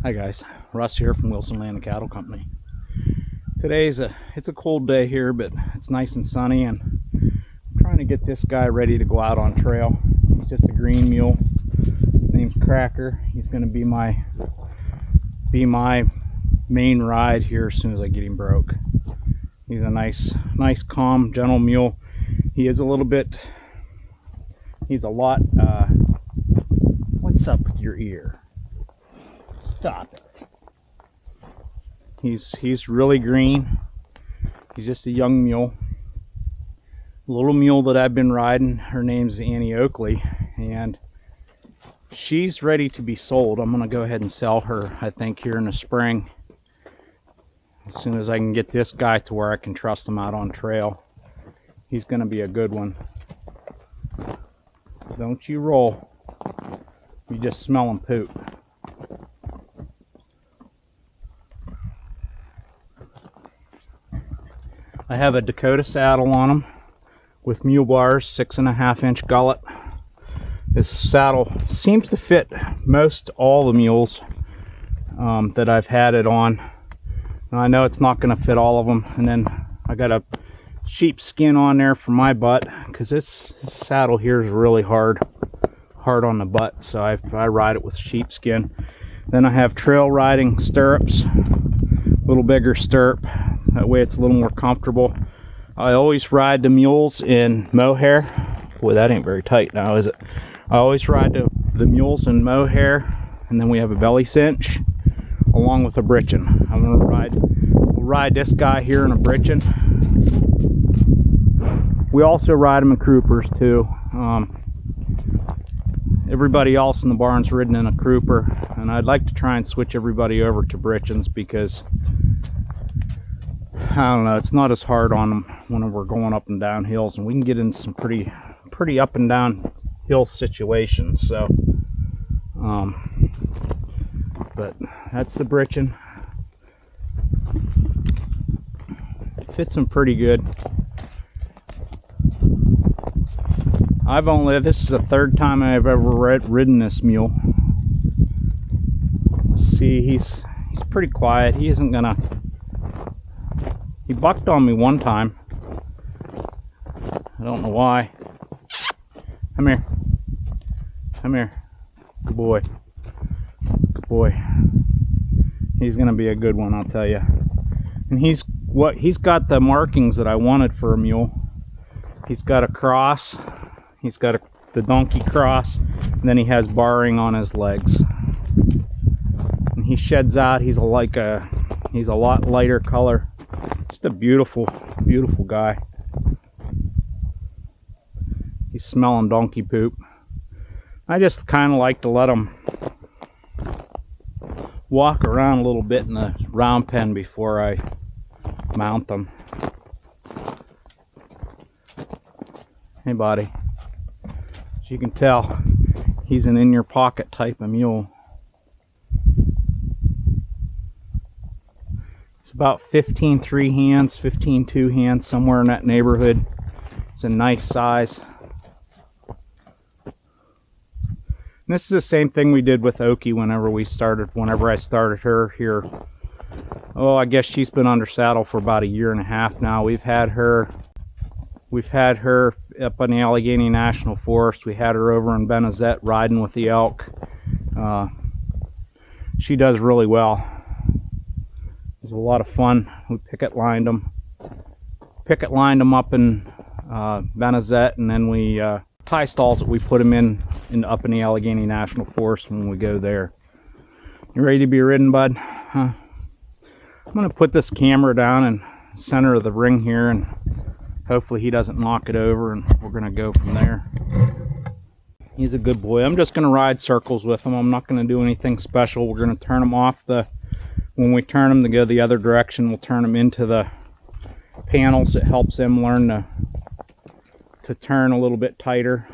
Hi guys, Russ here from Wilson Land and Cattle Company. Today's it's a cold day here, but it's nice and sunny, and I'm trying to get this guy ready to go out on trail. He's just a green mule. His name's Cracker. He's going to be my main ride here as soon as I get him broke. He's a nice, calm, gentle mule. He is a little bit. He's a lot. What's up with your ear? Stop it. He's really green. He's just a young mule. A little mule that I've been riding. Her name's Annie Oakley, and she's ready to be sold. I'm gonna go ahead and sell her, I think, here in the spring. As soon as I can get this guy to where I can trust him out on trail. He's gonna be a good one. Don't you roll. You just smell him poop. I have a Dakota saddle on him with mule bars, 6.5-inch gullet. This saddle seems to fit most all the mules that I've had it on. Now, I know it's not going to fit all of them. And then I got a sheep skin on there for my butt, because this saddle here is really hard on the butt, so I ride it with sheepskin. Then I have trail riding stirrups, a little bigger stirrup. That way it's a little more comfortable. I always ride the mules in mohair. Boy, that ain't very tight now, is it? I always ride the mules in mohair, and then we have a belly cinch along with a britchin. We'll ride this guy here in a britchin. We also ride them in Crimpers too. Everybody else in the barn's ridden in a Crimper, and I'd like to try and switch everybody over to britchins, because I don't know, it's not as hard on them when we're going up and down hills, and we can get in some pretty up and down hill situations. So but that's the britchin. It fits them pretty good. This is the third time I've ever ridden this mule. See, he's pretty quiet. He isn't gonna. He bucked on me one time. I don't know why. Come here. Come here. Good boy. Good boy. He's gonna be a good one, I'll tell you. And he's got the markings that I wanted for a mule. He's got a cross. He's got the donkey cross, and then he has barring on his legs. And he sheds out. He's a lot lighter color. Just a beautiful, beautiful guy. He's smelling donkey poop. I just kind of like to let him walk around a little bit in the round pen before I mount them. Hey, buddy. As you can tell, he's an in-your-pocket type of mule. It's about 15 3 hands, 15 2 hands, somewhere in that neighborhood. It's a nice size. And this is the same thing we did with Okie whenever I started her here. Oh, I guess she's been under saddle for about 1.5 years now. We've had her up in the Allegheny National Forest. We had her over in Benazet riding with the elk. She does really well. It was a lot of fun. We picket lined them up in Benazet, and then we tie stalls that we put them in up in the Allegheny National Forest when we go there. You ready to be ridden, bud? I'm gonna put this camera down in the center of the ring here, and hopefully he doesn't knock it over, and we're gonna go from there. He's a good boy. I'm just gonna ride circles with him. I'm not gonna do anything special. We're gonna turn him off when we turn him to go the other direction, we'll turn him into the panels. It helps him learn to turn a little bit tighter.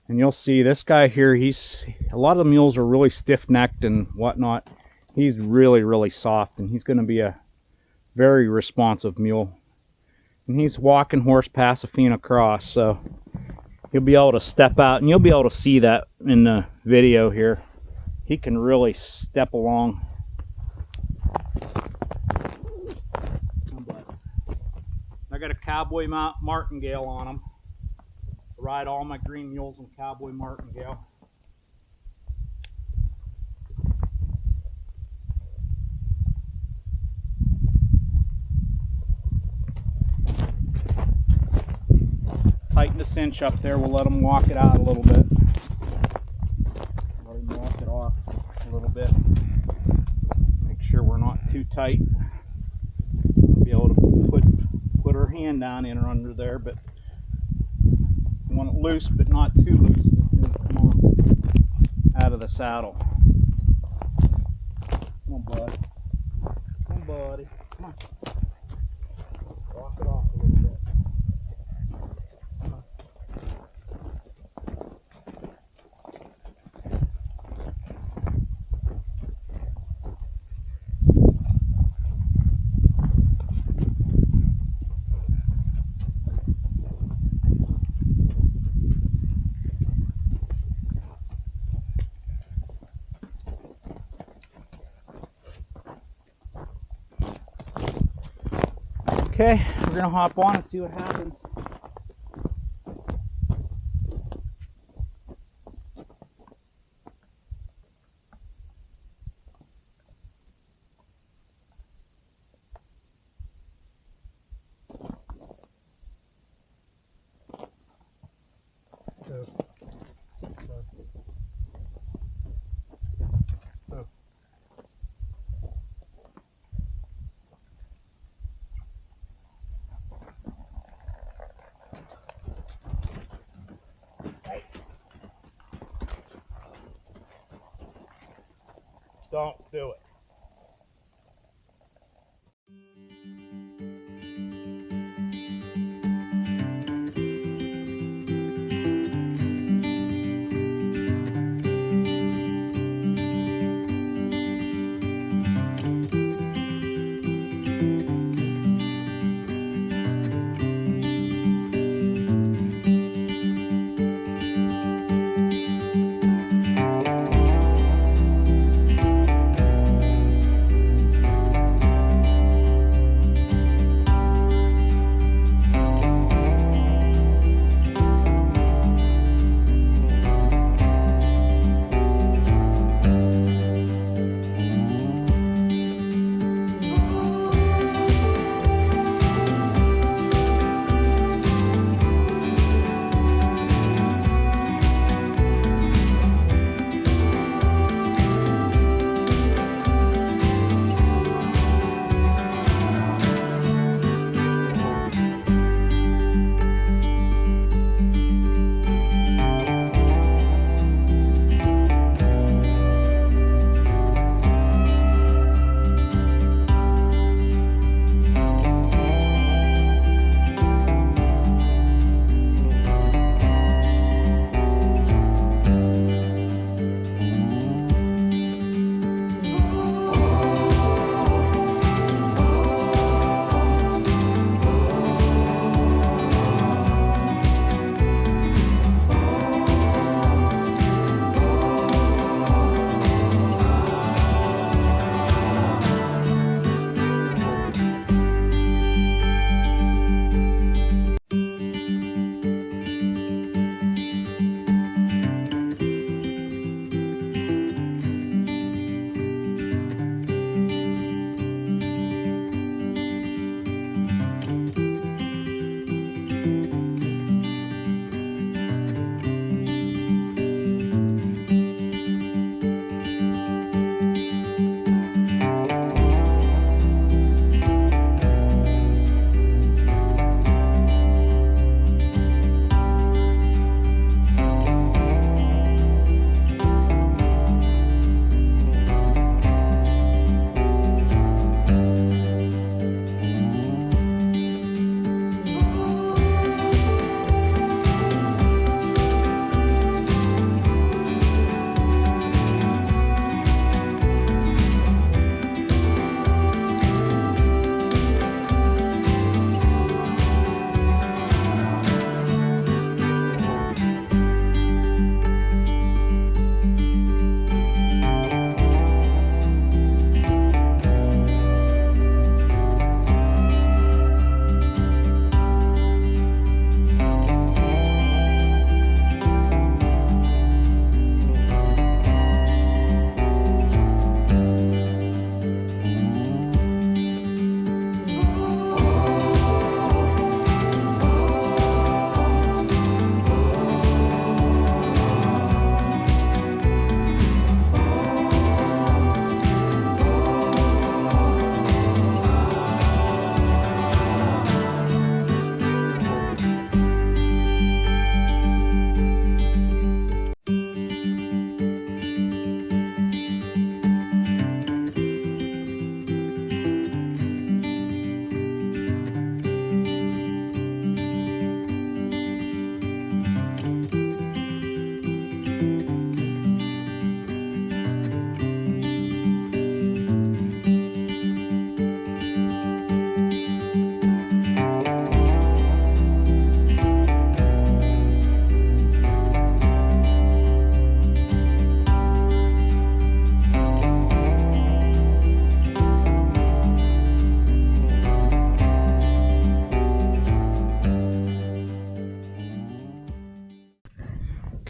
And you'll see this guy here, a lot of the mules are really stiff-necked and whatnot. He's really, really soft, and he's going to be a very responsive mule. And he's walking horse Pasifina cross, so he'll be able to step out, and you'll be able to see that in the video here. he can really step along. I got a cowboy martingale on him. I ride all my green mules on cowboy martingale. Tighten the cinch up there. We'll let him walk it out a little bit. Let him walk it off a little bit. Make sure we're not too tight. We'll be able to put our hand down in or under there, but you want it loose, but not too loose. Come on, out of the saddle. Come on, bud. Come on, buddy. Come on. Walk it off a little bit. Okay, we're gonna hop on and see what happens. Don't do it.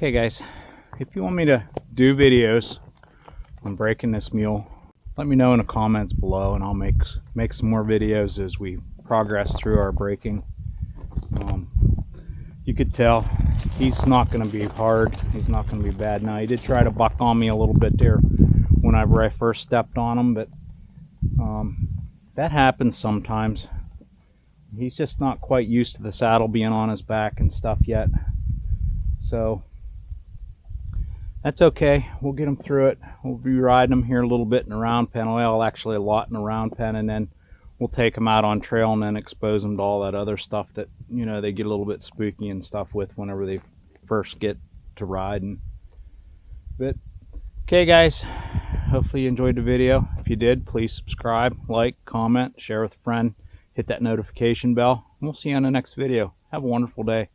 Okay guys, if you want me to do videos on breaking this mule, let me know in the comments below, and I'll make some more videos as we progress through our breaking. You could tell he's not going to be hard. He's not going to be bad. Now, he did try to buck on me a little bit there whenever I first stepped on him, but that happens sometimes. He's just not quite used to the saddle being on his back and stuff yet. So that's okay. We'll get him through it. We'll be riding him here a little bit in the round pen. Well, actually a lot in the round pen, and then we'll take him out on trail and then expose them to all that other stuff that, you know, they get a little bit spooky and stuff with whenever they first get to riding. But okay guys, hopefully you enjoyed the video. If you did, please subscribe, like, comment, share with a friend, hit that notification bell, and we'll see you on the next video. Have a wonderful day.